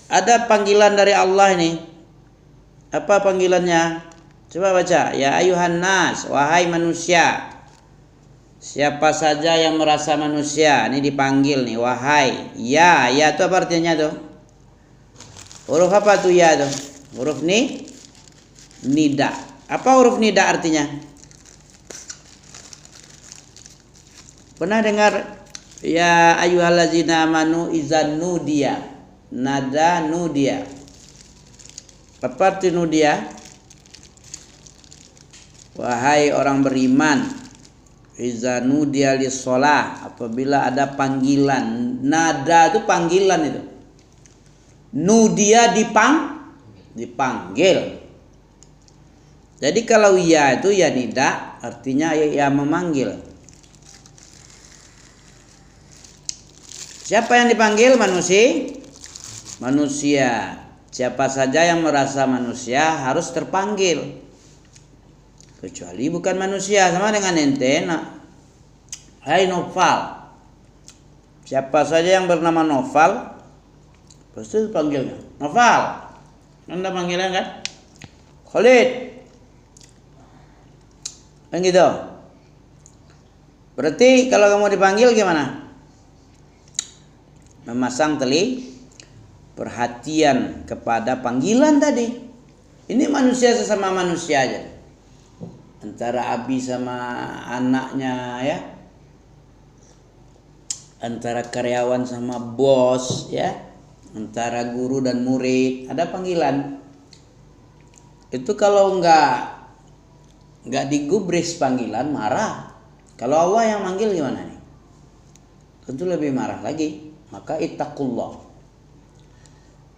ada panggilan dari Allah ini. Apa panggilannya? Coba baca. Ya ayuhan nas, wahai manusia. Siapa saja yang merasa manusia, ini dipanggil nih, wahai. Ya itu apa artinya tuh? Huruf apa tuh ya tuh? Huruf nida. Apa huruf nida artinya? Pernah dengar ya ayyuhallazina amanu izan nudiya, nada nudiya. Apa arti nudiya? Wahai orang beriman, iza nudiya lis-shalah, apabila ada panggilan. Nada itu panggilan itu. Nudiya dipanggil. Jadi kalau ya itu ya nida, artinya ya memanggil. Siapa yang dipanggil? Manusia. Siapa saja yang merasa manusia harus terpanggil. Kecuali bukan manusia, sama dengan ente. Hai Noval. Siapa saja yang bernama Noval, pasti panggilnya Noval. Anda panggilan kan? Khalid. Kan gitu. Berarti kalau kamu dipanggil gimana? Memasang perhatian kepada panggilan tadi. Ini manusia sesama manusia aja. Antara abi sama anaknya ya. Antara karyawan sama bos ya. Antara guru dan murid, ada panggilan. Itu kalau enggak digubris panggilan, marah. Kalau Allah yang manggil gimana nih? Tentu lebih marah lagi. Maka ittaqullah.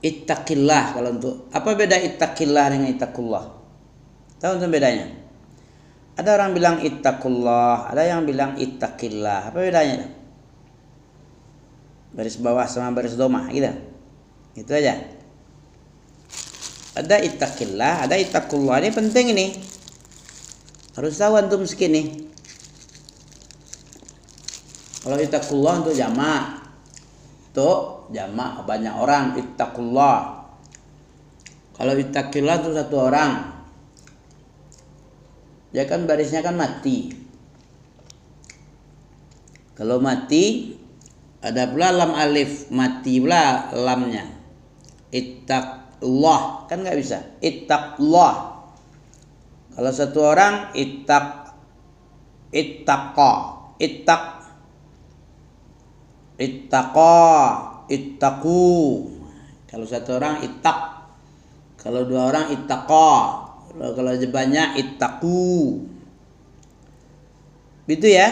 Ittaqillah kalau untuk apa beda ittaqillah dengan ittaqullah? Tahu untuk bedanya? Ada orang bilang ittaqullah, ada yang bilang ittaqillah. Apa bedanya? Baris bawah sama baris domah gitu. Itu aja. Ada ittaqillah, ada ittaqullah. Ini penting ini. Harus tahu antum segini. Kalau ittaqullah untuk jamak. Tuh jamak banyak orang ittaqullah. Kalau ittaqillah itu satu orang. Dia kan barisnya kan mati. Kalau mati ada pula lam alif, mati pula lamnya. Ittaqullah kan nggak bisa. Ittaqullah. Kalau satu orang ittaqa, ittaqu. Kalau satu orang ittaq. Kalau dua orang ittaqa. Kalau banyak ittaqu. Gitu ya.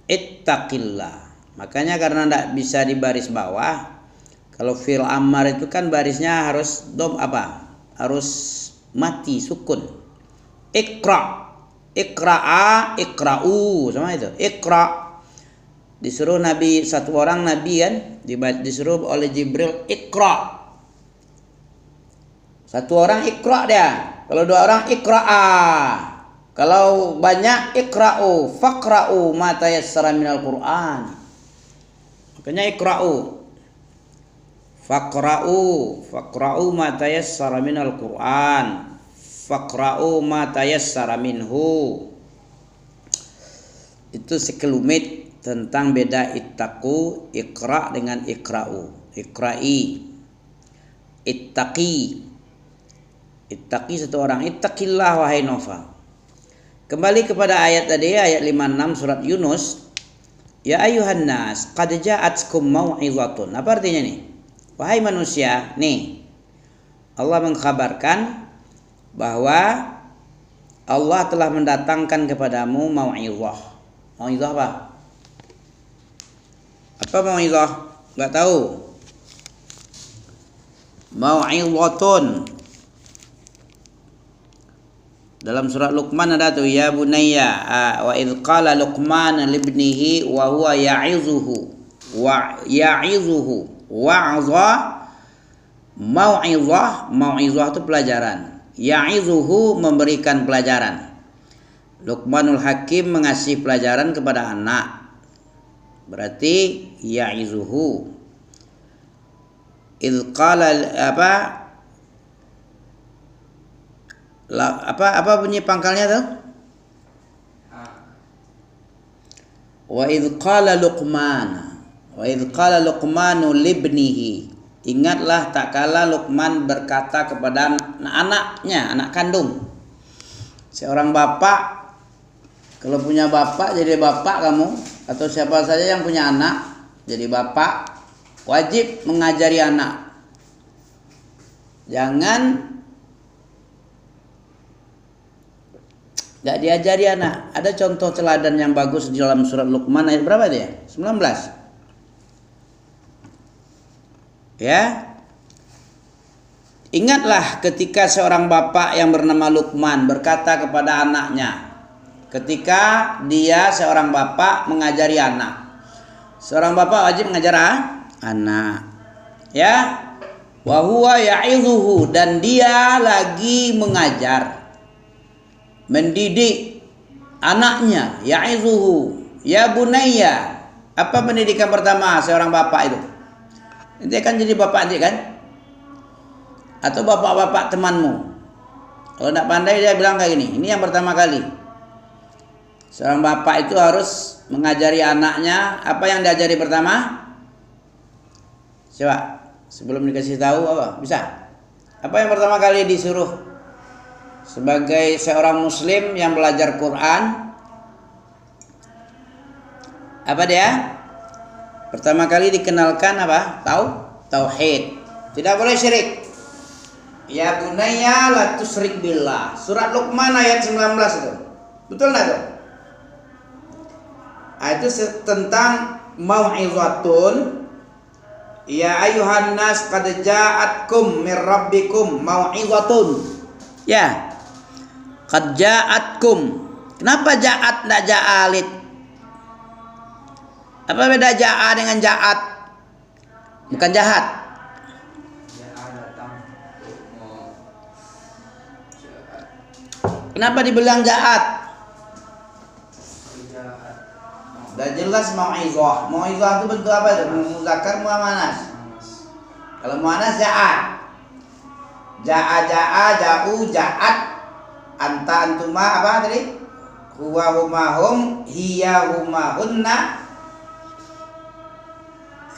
Ittaqillah. Makanya karena tidak bisa di baris bawah. Kalau fi'il amar itu kan barisnya harus harus mati, sukun. Iqra. Iqra'a, iqra'u. Sama itu. Iqra'. Disuruh Nabi, satu orang Nabi kan disuruh oleh Jibril Iqra. Satu orang Iqra dia. Kalau dua orang Iqra'a. Kalau banyak Iqra'u, faqra'u ma tayassara minal Qur'an. Makanya Iqra'u. Faqra'u ma tayassara minal Qur'an. Faqra'u ma tayassara minhu. Itu sekelumit tentang beda ittaqu, iqra dengan iqra'u. Iqra'i, ittaqi. Ittaqi satu orang. Ittaqillah wahai Noval. Kembali kepada ayat tadi, ayat 56 surat Yunus. Ya ayuhan nas, qad ja'atkum mau'izatun. Apa artinya nih? Wahai manusia, nih. Allah mengkhabarkan bahwa Allah telah mendatangkan kepadamu mau'izah. Mau'izah apa? Apa mau'izah? Enggak tahu. Mau'izatun. Dalam surat Luqman ada tuh ya bunayya wa idz qala Luqman libnihi wa huwa ya'izuhu wa'za mau'izah itu pelajaran. Ya'izuhu memberikan pelajaran. Luqmanul Hakim mengasih pelajaran kepada anak. Berarti ya'izuhu. Idz qala apa bunyi pangkalnya tuh? Wa idz qala Luqmanu libnihi. Ingatlah tak kala Luqman berkata kepada anaknya, anak kandung. Seorang bapak, kalau punya bapak jadi bapak kamu, atau siapa saja yang punya anak jadi bapak, wajib mengajari anak. Jangan gak diajari anak. Ada contoh teladan yang bagus di dalam surat Luqman ayat berapa dia? 19. Ya. Ingatlah ketika seorang bapak yang bernama Luqman berkata kepada anaknya, ketika dia seorang bapak mengajari anak. Seorang bapak wajib mengajar anak. Ya. Wa huwa ya'idhuhu, dan dia lagi mengajar, mendidik anaknya. Ya'idhuhu, ya bunayya. Apa pendidikan pertama seorang bapak itu? Nanti akan jadi bapak nanti kan? Atau bapak-bapak temanmu. Kalau tidak pandai dia bilang kayak gini. Ini yang pertama kali. Seorang bapak itu harus mengajari anaknya. Apa yang diajari pertama? Coba sebelum dikasih tahu apa? Bisa? Apa yang pertama kali disuruh sebagai seorang muslim yang belajar Quran? Apa dia? Pertama kali dikenalkan apa? Tauhid. Tidak boleh syirik. Ya bunayya la tusyrik billah. Surat Luqman ayat 19 itu. Betul enggak tuh? Itu tentang mau'izatun. Ya ayuhan nas qad ja'atkum mir rabbikum mau'izatun. Ya. Qad ja'atkum. Kenapa ja'at enggak ja'alit? Apa beda ja'a dengan ja'at? Bukan jahat. Kenapa dibilang ja'at? Udah jelas mau'izah. Mau'izah itu bentuk apa itu? Muzakkar muannas. Kalau muannas ja'at. Ja'u, ja'at. Anta antuma apa tadi? Huwa humahum, hiya humahunna.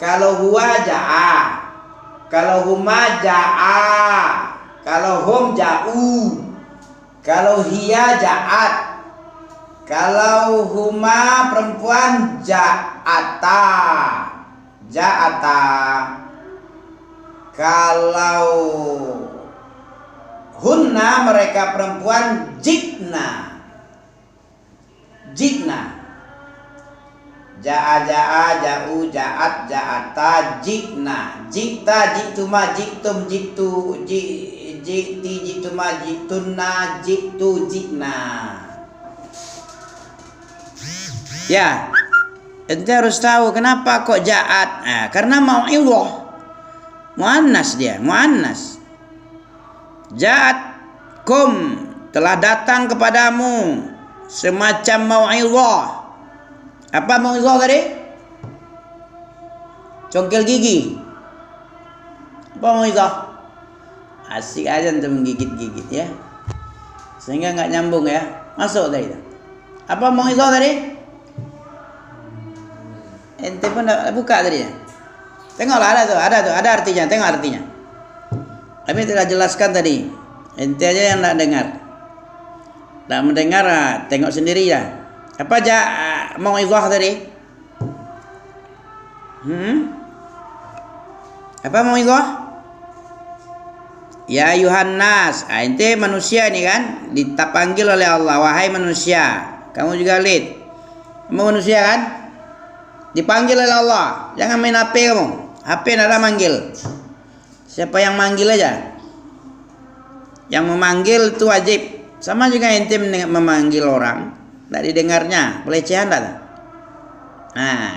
Kalau huwa ja'a, kalau huma ja'a, kalau hum ja'u, kalau hiya ja'at, kalau huma perempuan ja'ata, kalau hunna mereka perempuan jikna. Ja'a, ja'u, ja'at, ja'ata, jikna. Jikta, jiktuma, jiktum, jiktu, jikti, jiktuma, jiktunna, jiktu, jikna. Ya, ente harus tahu kenapa kok ja'at. Karena mau'izah. Muannas dia, muannas. Ja'at kum, telah datang kepadamu semacam mau'izah. Apa mau'izah tadi? Congkel gigi. Apa mau'izah? Asik aja untuk menggigit-gigit ya. Sehingga nggak nyambung ya. Masuk tadi. Apa mau'izah tadi? Ente pun buka tadi ya. Tengoklah ada artinya, tengok artinya. Kami tidak jelaskan tadi. Ente aja yang tidak dengar. Tak mendengar, tengok sendiri ya. Apa aja mau'izah tadi? Apa mau'izah? Ya ayuhan nas. Ente manusia ini kan dipanggil oleh Allah, wahai manusia. Kamu juga lid. Kamu manusia kan? Dipanggil oleh Allah. Jangan main HP kamu. HP tidak ada manggil. Siapa yang manggil aja. Yang memanggil itu wajib. Sama juga ente memanggil orang. Tidak didengarnya, pelecehan tak? Nah,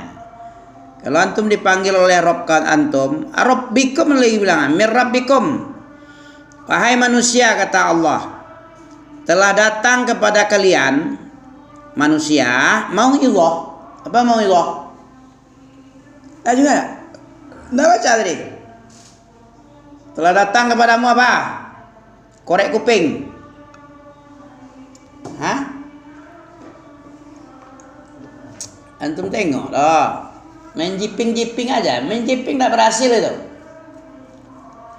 kalau antum dipanggil oleh Rabb antum, Rabbikum lagi bilang, mir Rabbikum. Wahai manusia, kata Allah, telah datang kepada kalian manusia mau'izah. Apa mau'izah? Juga tidak baca tadi. Telah datang kepadamu apa? Korek kuping. Hah? Antum tengok loh. Main jiping aja. Main jiping tak berhasil itu.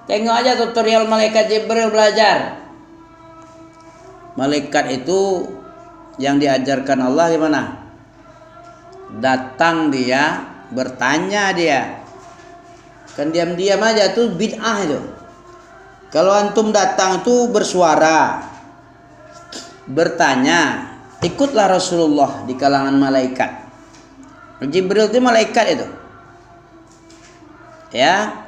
Tengok aja tutorial malaikat Jibril belajar. Malaikat itu yang diajarkan Allah gimana? Datang dia, bertanya dia. Kan diam-diam aja tuh bid'ah itu. Kalau antum datang itu bersuara, bertanya, ikutlah Rasulullah di kalangan malaikat. Jibril itu malaikat itu. Ya.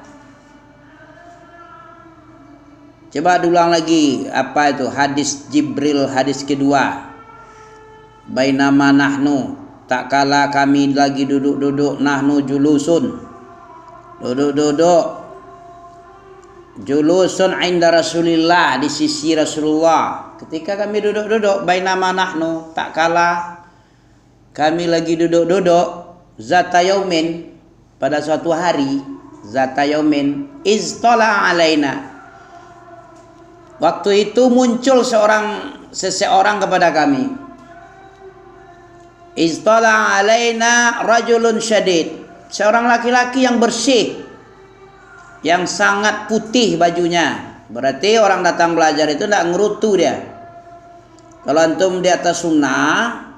Coba diulang lagi apa itu hadis Jibril hadis kedua. Bainama nahnu, tak kala kami lagi duduk-duduk, nahnu julusun, duduk-duduk, julusun inda Rasulillah, di sisi Rasulullah. Ketika kami duduk-duduk, bainama nahnu, tak kala kami lagi duduk-duduk, zata yaumin, pada suatu hari, zata yaumin, iztala alaina. Waktu itu muncul seseorang kepada kami. Iztala alaina rajulun syadid. Seorang laki-laki yang bersih, yang sangat putih bajunya. Berarti orang datang belajar itu tidak ngerutu dia. Kalau antum di atas sunnah,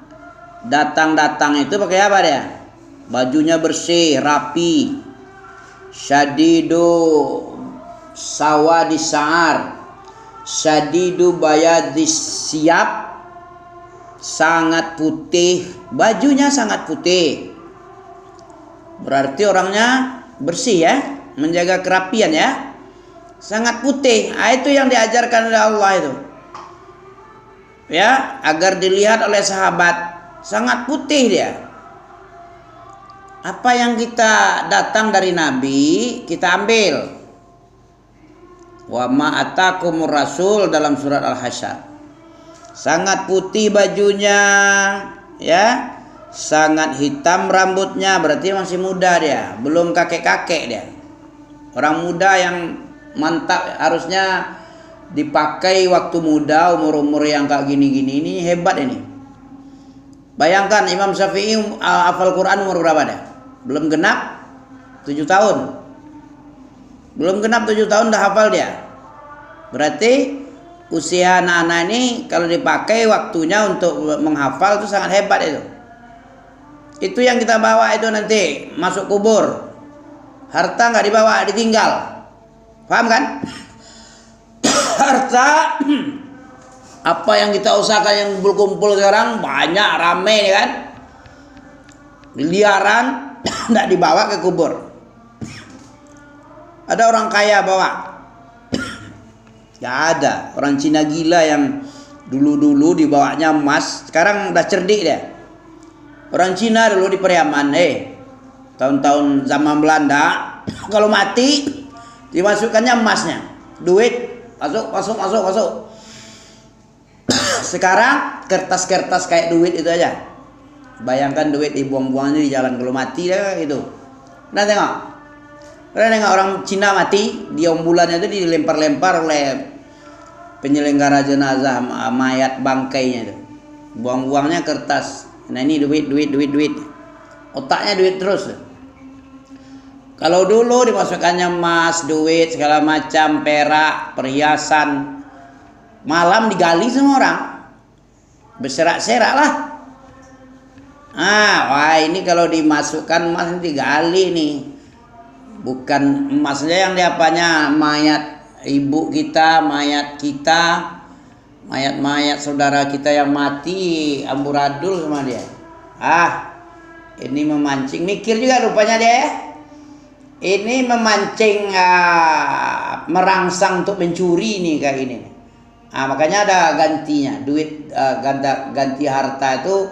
datang itu pakai apa dia? Bajunya bersih, rapi. Syadidu sawadi sa'ar, syadidu bayadis siap, sangat putih, bajunya sangat putih. Berarti orangnya bersih ya, menjaga kerapian ya, sangat putih. Itu yang diajarkan oleh Allah itu. Ya, agar dilihat oleh sahabat, sangat putih dia. Apa yang kita datang dari Nabi, kita ambil. Wa ma atakumur rasul dalam surat Al-Hasyr. Sangat putih bajunya, ya. Sangat hitam rambutnya, berarti masih muda dia, belum kakek-kakek dia. Orang muda yang mantap harusnya dipakai waktu muda, umur-umur yang kayak gini-gini ini hebat ini. Bayangkan Imam Syafi'i hafal Quran umur berapa dia? Belum genap 7 tahun. Belum genap 7 tahun dah hafal dia. Berarti usia anak-anak ini kalau dipakai waktunya untuk menghafal itu sangat hebat itu. Itu yang kita bawa itu nanti masuk kubur. Harta nggak dibawa, ditinggal. Paham kan? Harta apa yang kita usahakan yang berkumpul sekarang banyak, rame kan? Miliaran nggak dibawa ke kubur. Ada orang kaya bawa? Nggak ada. Orang Cina gila yang dulu-dulu dibawanya emas, sekarang udah cerdik dia. Orang Cina dulu di Periaman, tahun-tahun zaman Belanda, kalau mati dimasukkannya emasnya, duit masuk. Sekarang kertas-kertas kayak duit itu aja. Bayangkan duit dibuang-buang di jalan kalau mati dah itu. Nah tengok. Pernah tengok orang Cina mati, di ambulannya itu dilempar-lempar oleh penyelenggara jenazah mayat bangkainya itu. Buang-buangnya kertas. Nah ini duit. Otaknya duit terus. Kalau dulu dimasukkannya emas, duit, segala macam, perak, perhiasan. Malam digali semua orang. Berserak-serak lah. Wah ini kalau dimasukkan emas digali nih. Bukan emasnya yang diapanya, mayat ibu kita, mayat kita, mayat saudara kita yang mati amburadul sama dia. Ini memancing, mikir juga rupanya dia ya. Ini memancing, merangsang untuk mencuri nih kayak gini. Makanya ada gantinya, duit, ganti harta itu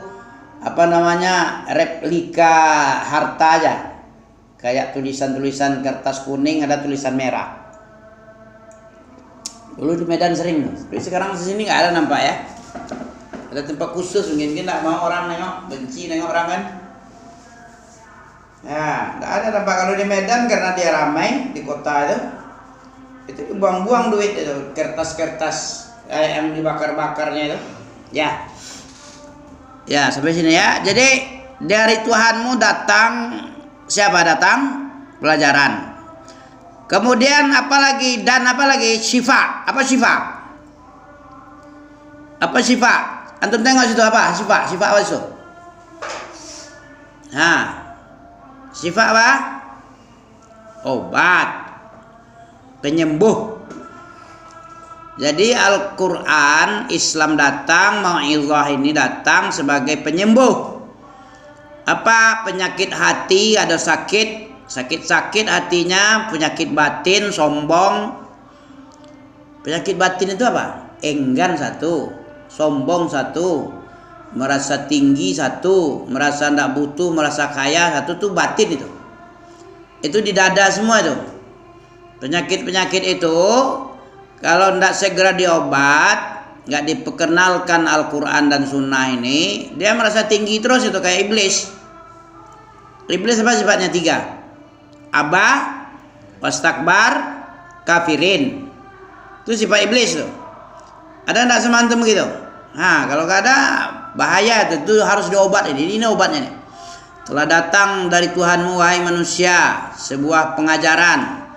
apa namanya, replika harta aja. Kayak tulisan-tulisan kertas kuning ada tulisan merah. Dulu di Medan sering tuh. Tapi sekarang di sini nggak ada nampak ya. Ada tempat khusus mungkin nggak mau orang nengok, benci nengok orang kan. Ya, nggak ada nampak kalau di Medan karena dia ramai di kota itu. Itu buang-buang duit itu, kertas-kertas yang dibakar-bakarnya itu. Ya. Ya, sampai sini ya. Jadi dari Tuhanmu datang, siapa datang? Pelajaran. Kemudian apalagi dan apalagi syifa. Apa syifa? Apa syifa? Antum tengok situ apa? Syifa. Syifa apa itu? Nah. Syifa apa? Obat. Penyembuh. Jadi Al-Quran, Islam datang, mau'izah ini datang sebagai penyembuh. Apa? Penyakit hati, ada sakit hatinya, penyakit batin, sombong. Penyakit batin itu apa? Enggan satu, sombong satu, merasa tinggi satu, merasa tidak butuh, merasa kaya satu, itu batin itu. Itu di dada semua itu. Penyakit-penyakit itu kalau tidak segera diobat, nggak diperkenalkan Al-Quran dan Sunnah ini, dia merasa tinggi terus itu kayak iblis. Iblis apa sifatnya? 3. Abah, wastakbar, kafirin. Itu sifat iblis tuh. Ada nggak semantum gitu? Nah, kalau nggak ada bahaya itu harus diobat ini obatnya nih. Telah datang dari Tuhanmu wahai manusia sebuah pengajaran.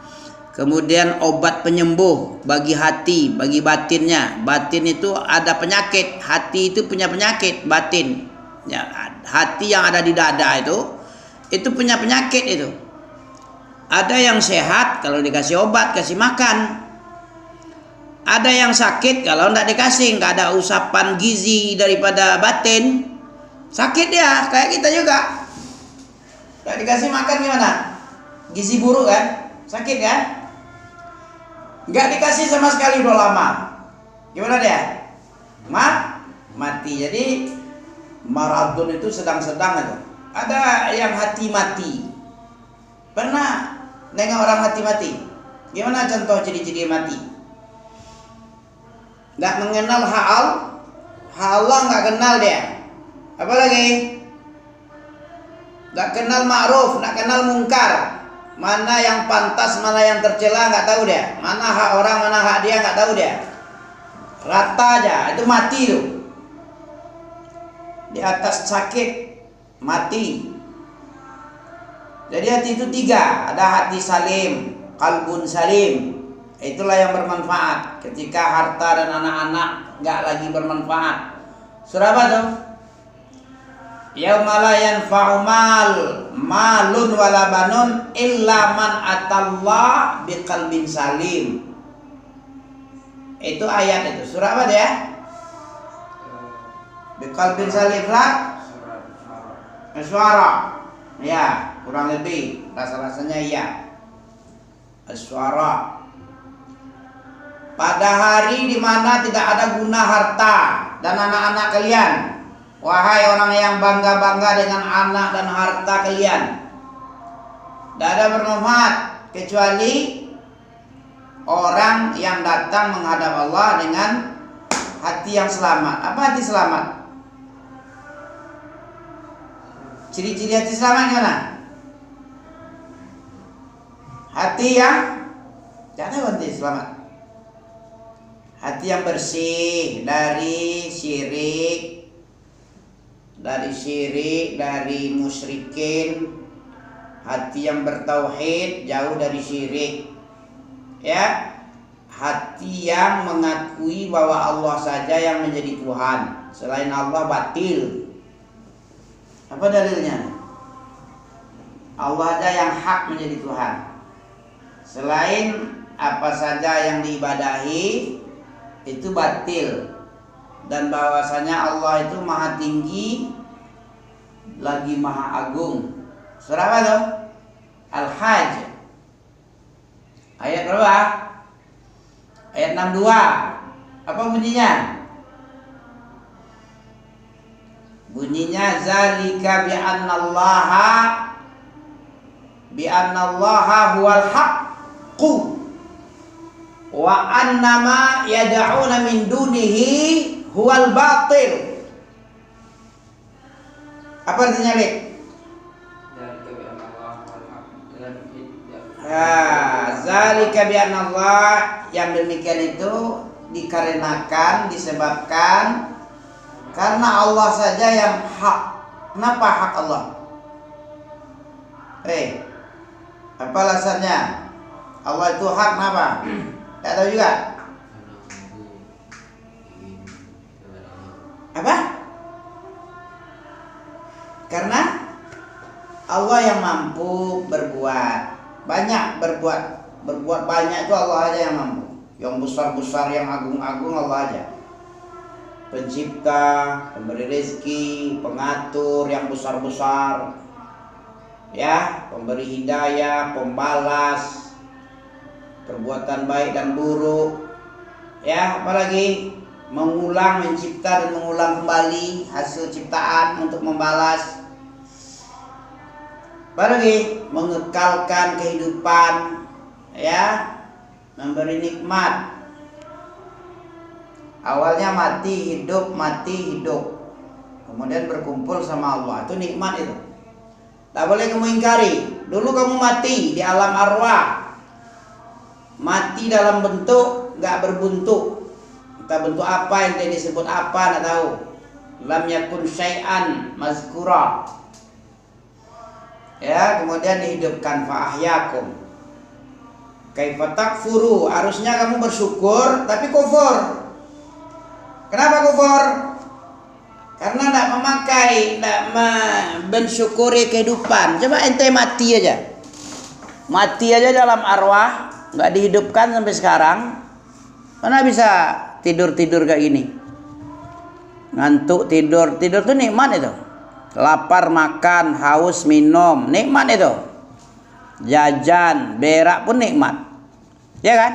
Kemudian obat penyembuh bagi hati, bagi batinnya. Batin itu ada penyakit, hati itu punya penyakit batin. Ya, hati yang ada di dada itu punya penyakit itu. Ada yang sehat kalau dikasih obat, kasih makan. Ada yang sakit kalau tidak dikasih, nggak ada usapan gizi daripada batin, sakit dia, kayak kita juga. Nggak dikasih makan gimana? Gizi buruk kan? Sakit kan? Nggak dikasih sama sekali udah lama, gimana dia? Mati. Jadi maradun itu sedang-sedang itu. Ada yang hati mati. Pernah nengok orang hati mati? Gimana contoh ciri-ciri mati? Nggak mengenal hak Allah, nggak kenal dia. Apalagi nggak kenal ma'ruf, nggak kenal mungkar. Mana yang pantas, mana yang tercela nggak tahu dia. Mana hak orang, mana hak dia nggak tahu dia. Rata aja, itu mati tuh. Di atas sakit mati. Jadi hati itu 3. Ada hati salim, qalbun salim. Itulah yang bermanfaat. Ketika harta dan anak-anak nggak lagi bermanfaat. Surah apa tuh? Yauma la yanfa'u malun wala banun illa man atallah biqalbin salim. Itu ayat itu. Surah apa dia? Biqalbin salim lah. As-Syu'ara. Ya, kurang lebih rasa-rasanya iya. As-Syu'ara. Pada hari di mana tidak ada guna harta dan anak-anak kalian. Wahai orang yang bangga-bangga dengan anak dan harta kalian, tidak ada bermanfaat kecuali orang yang datang menghadap Allah dengan hati yang selamat. Apa hati selamat? Ciri-ciri hati selamat gimana? Hati yang tidak tahu hati selamat. Hati yang bersih dari syirik, dari musyrikin, hati yang bertauhid, jauh dari syirik. Ya, hati yang mengakui bahwa Allah saja yang menjadi Tuhan, selain Allah batil. Apa dalilnya? Allah saja yang hak menjadi Tuhan. Selain apa saja yang diibadahi itu batil. Dan bahwasanya Allah itu maha tinggi lagi maha agung. Surah apa tuh? Al-Hajj. Ayat berapa? Ayat 62. Apa bunyinya? Bunyinya zalika bi'annallaha huwal haqqu wa annama yad'una min dunihi huwal batil. Apa artinya, Lek? Dzalika bi anna Allah, yang demikian itu dikarenakan, disebabkan karena Allah saja yang hak. Kenapa hak Allah? Apa alasannya? Allah itu hak kenapa? Tidak tahu juga. Apa? Karena Allah yang mampu berbuat banyak, berbuat banyak itu Allah aja yang mampu. Yang besar-besar, yang agung-agung Allah aja. Pencipta, pemberi rezeki, pengatur yang besar-besar, ya, pemberi hidayah, pembalas perbuatan baik dan buruk, ya, apalagi mengulang, mencipta dan mengulang kembali hasil ciptaan untuk membalas, apalagi mengekalkan kehidupan, ya, memberi nikmat. Awalnya mati hidup, kemudian berkumpul sama Allah, itu nikmat itu. Tak boleh kamu ingkari. Dulu kamu mati di alam arwah, mati dalam bentuk nggak berbentuk, entah bentuk apa yang disebut apa, nggak tahu. Lam yakun syai'an mazkura. Ya, kemudian dihidupkan, fa ahyakum. Kaifa takfuru, harusnya kamu bersyukur tapi kufur. Kenapa kufur? Karena tidak memakai, tidak mensyukuri kehidupan. Coba ente mati aja dalam arwah, nggak dihidupkan sampai sekarang. Mana bisa tidur kayak gini? Ngantuk tidur tuh nikmat itu. Lapar makan, haus minum, nikmat itu. Jajan, berak pun nikmat, ya kan?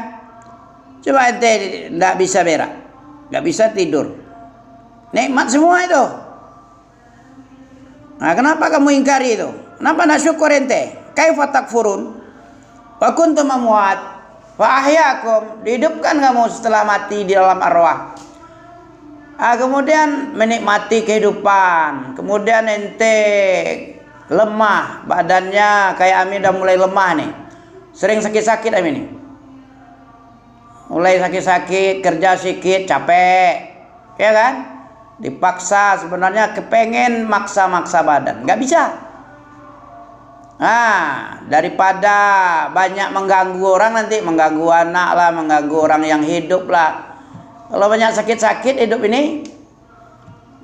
Coba ente tidak bisa berak, nggak bisa tidur, nikmat semua itu. Nah, kenapa kamu ingkari itu? Kenapa tidak syukur ente? Kaifa takfurun wa kuntum amwat fa ahyakum, dihidupkan kamu setelah mati di dalam arwah. Kemudian menikmati kehidupan, kemudian ente lemah badannya, kayak Amin udah mulai lemah nih, sering sakit-sakit Amin nih, mulai sakit-sakit, kerja sedikit capek, ya kan? Dipaksa, sebenarnya kepengen maksa-maksa badan, nggak bisa. Daripada banyak mengganggu orang, nanti mengganggu anak lah, mengganggu orang yang hidup lah. Kalau banyak sakit-sakit hidup ini,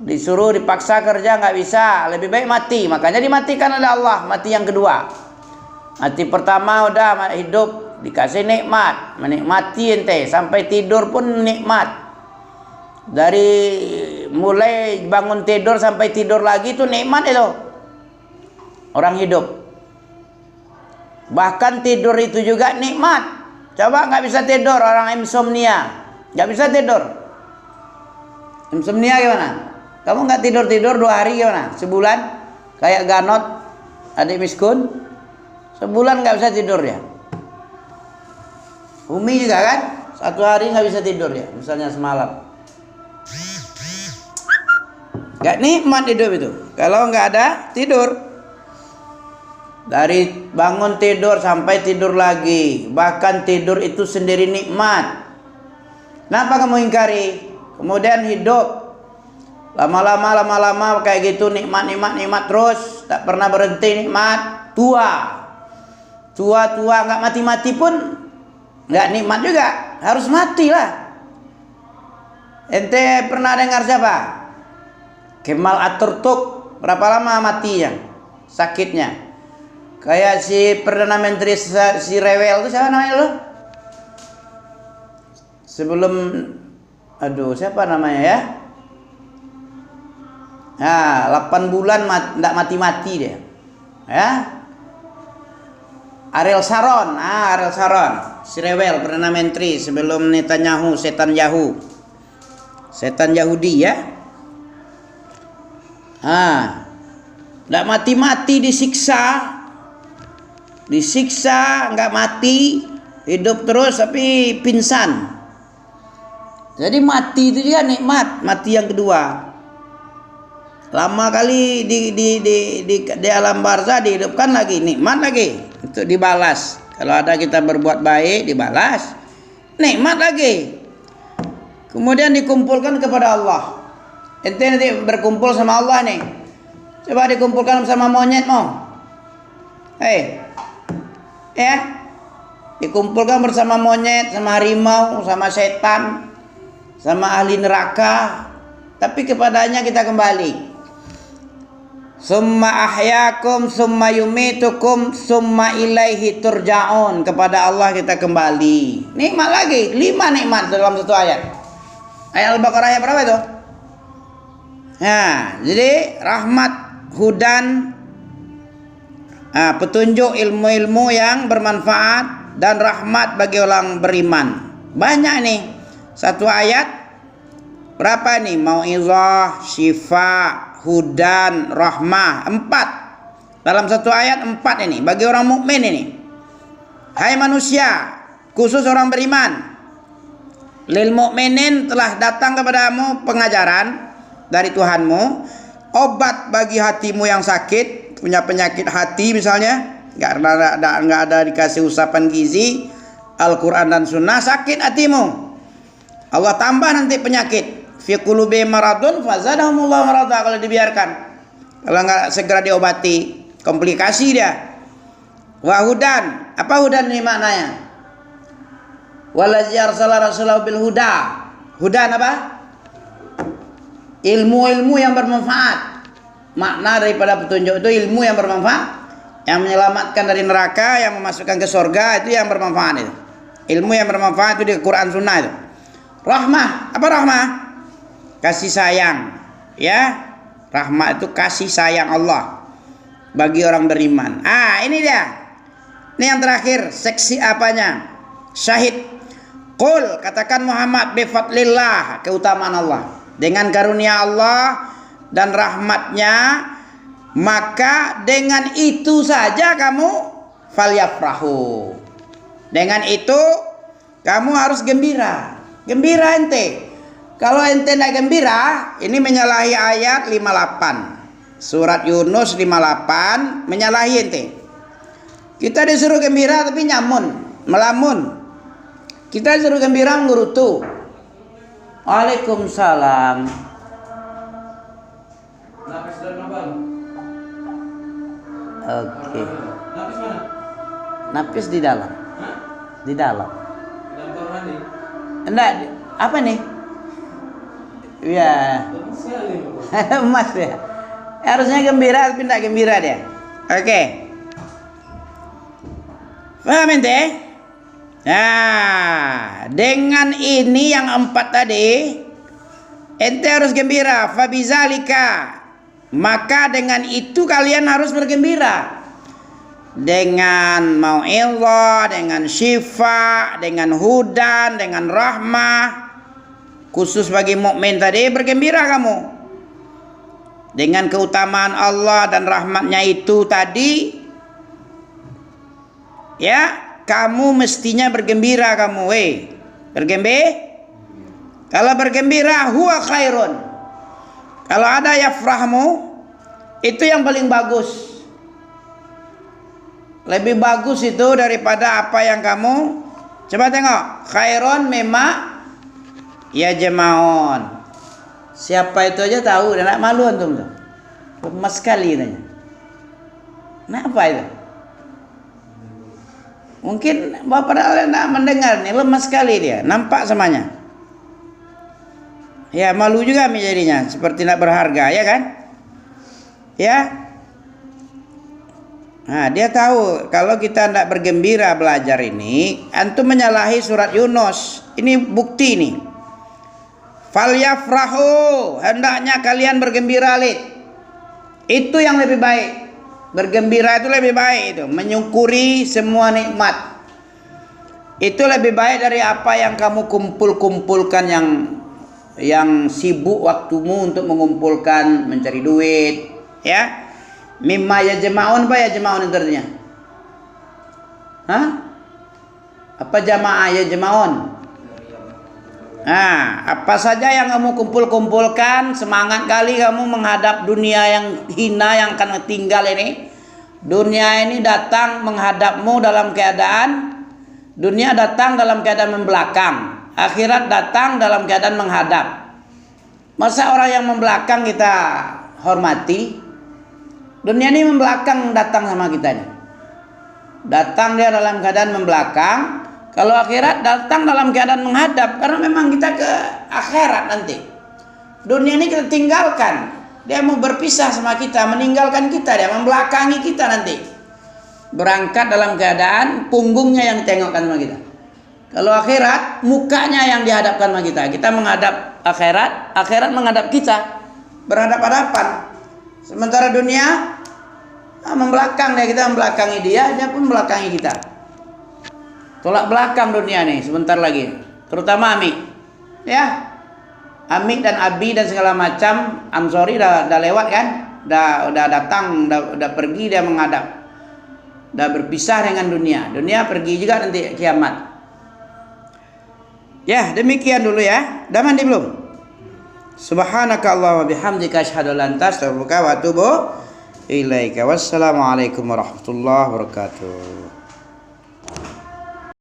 disuruh dipaksa kerja nggak bisa, lebih baik mati. Makanya dimatikan oleh Allah, mati yang kedua. Mati pertama udah hidup, dikasih nikmat, menikmati ente sampai tidur pun nikmat. Dari mulai bangun tidur sampai tidur lagi itu nikmat itu. Orang hidup. Bahkan tidur itu juga nikmat. Coba nggak bisa tidur orang insomnia, nggak bisa tidur. Insomnia gimana? Kamu nggak tidur 2 hari gimana? Sebulan? Kayak Ganot, adik miskun, sebulan nggak bisa tidur ya. Umi juga kan, 1 hari nggak bisa tidur ya, misalnya semalam. Nggak nikmat hidup itu kalau nggak ada tidur. Dari bangun tidur sampai tidur lagi, bahkan tidur itu sendiri nikmat. Kenapa kamu ingkari? Kemudian hidup lama-lama kayak gitu, nikmat terus, tak pernah berhenti nikmat. Tua nggak mati pun nggak nikmat juga, harus mati lah. Ente pernah dengar siapa? Kemal Atatürk, berapa lama matinya, sakitnya? Kayak si Perdana Menteri si Rewel itu siapa namanya lo? Sebelum, siapa namanya ya? 8 bulan tidak mati dia, ya. Ariel Sharon, si Rewel, Perdana Menteri sebelum Netanyahu, setan Yahudi ya. Tidak mati disiksa, nggak mati, hidup terus tapi pingsan. Jadi mati itu juga nikmat, mati yang kedua. Lama kali di alam barzah dihidupkan lagi, nikmat lagi untuk dibalas. Kalau ada kita berbuat baik dibalas, nikmat lagi. Kemudian dikumpulkan kepada Allah. Ente nanti berkumpul sama Allah nih. Coba dikumpulkan sama monyet mau. Ya. Dikumpulkan bersama monyet, sama harimau, sama setan, sama ahli neraka. Tapi kepadanya kita kembali. Summa ahyakum summa yumitukum summa ilaihi turja'un. Kepada Allah kita kembali. Nikmat lagi, 5 nikmat dalam satu ayat. Ayat Al-Baqarah ayat berapa itu? Nah, jadi rahmat, hudan, petunjuk, ilmu-ilmu yang bermanfaat, dan rahmat bagi orang beriman. Banyak nih. Satu ayat berapa nih? Mau'izah, syifa, hudan, rahmah, 4. Dalam satu ayat 4 ini bagi orang mukmin ini. Hai manusia, khusus orang beriman. Lil mukminin telah datang kepadamu pengajaran dari Tuhanmu, obat bagi hatimu yang sakit, punya penyakit hati misalnya, nggak ada dikasih usapan gizi, Al-Quran dan Sunnah, sakit hatimu. Allah tambah nanti penyakit. Fi qulubi maradun fazadahumullahu marada, kalau dibiarkan, kalau nggak segera diobati, komplikasi dia. Wa hudan, apa hudan ini maknanya? Waladzi arsala rasulahu bil huda. Hudan apa? Ilmu-ilmu yang bermanfaat. Makna daripada petunjuk itu ilmu yang bermanfaat, yang menyelamatkan dari neraka, yang memasukkan ke surga, itu yang bermanfaat itu. Ilmu yang bermanfaat itu di Quran Sunnah itu. Rahmah, apa rahmah? Kasih sayang, ya. Rahmat itu kasih sayang Allah bagi orang beriman. Ini dia. Ini yang terakhir, seksi apanya? Syahid. Qul, katakan Muhammad, bi fadlillah, keutamaan Allah. Dengan karunia Allah dan rahmatnya, maka dengan itu saja kamu falyafrahu. Dengan itu kamu harus gembira. Gembira ente. Kalau ente tidak gembira, ini menyalahi ayat 58. Surat Yunus 58 menyalahi ente. Kita disuruh gembira tapi nyamun, melamun. Kita disuruh gembira ngurutu. Waalaikumsalam. Napis dan abang. Oke. Napis mana? Napis di dalam. Hah? Di dalam. Dalam kamar mandi. Enggak, apa nih? Iya. Bagus sekali, Bapak. Emas ya. Harusnya gembira tapi tidak gembira dia. Oke. Paham ente? Nah, dengan ini yang 4 tadi, ente harus gembira. Fabizalika, maka dengan itu kalian harus bergembira. Dengan mau'izah, dengan syifa, dengan hudan, dengan rahmah, khusus bagi mukmin tadi, bergembira kamu. Dengan keutamaan Allah dan rahmatnya itu tadi, ya, kamu mestinya bergembira kamu, Kalau bergembira huwa khairun. Kalau ada yafrahmu, itu yang paling bagus. Lebih bagus itu daripada apa yang kamu. Coba tengok, khairun mimma yajma'un. Siapa itu aja tahu, dan nak malu antum tuh. Lemas sekali tanya. Kenapa itu? Mungkin bapak tidak mendengar nih, lemas sekali dia, nampak semuanya. Ya, malu juga menjadinya, seperti tidak berharga, ya kan? Ya. Nah, dia tahu kalau kita tidak bergembira belajar ini, antum menyalahi surat Yunus. Ini bukti nih. Falyafrahu, hendaknya kalian bergembira, lid. Itu yang lebih baik. Bergembira itu lebih baik itu, menyukuri semua nikmat. Itu lebih baik dari apa yang kamu kumpulkan yang sibuk waktumu untuk mengumpulkan, mencari duit, ya. Mimma yajma'un, apa yajma'un itu artinya? Hah? Apa jamaah yajma'un? Apa saja yang kamu kumpulkan, semangat kali kamu menghadap dunia yang hina yang akan tinggal ini, Dunia ini datang menghadapmu dalam keadaan, dunia datang dalam keadaan membelakang, akhirat datang dalam keadaan menghadap. Masa orang yang membelakang kita hormati? Dunia ini membelakang datang sama kita nih. Datang dia dalam keadaan membelakang. Kalau akhirat datang dalam keadaan menghadap, karena memang kita ke akhirat nanti. Dunia ini kita tinggalkan. Dia mau berpisah sama kita, meninggalkan kita, dia membelakangi kita nanti. Berangkat dalam keadaan punggungnya yang ditengokkan sama kita. Kalau akhirat, mukanya yang dihadapkan sama kita. Kita menghadap akhirat, akhirat menghadap kita. Berhadap-hadapan. Sementara dunia membelakang dia, kita membelakangi dia, dia pun membelakangi kita. Tolak belakang dunia nih sebentar lagi. Terutama Amik. Ya. Amik dan Abi dan segala macam Amsori udah lewat kan? Udah datang, udah pergi, dia menghadap. Udah berpisah dengan dunia. Dunia pergi juga nanti kiamat. Ya, demikian dulu ya. Udah mandi belum? Subhanaka Allahumma bihamdika asyhadu an la ilaha illa anta astaghfiruka wa atubu ilaika. Wassalamualaikum warahmatullahi wabarakatuh.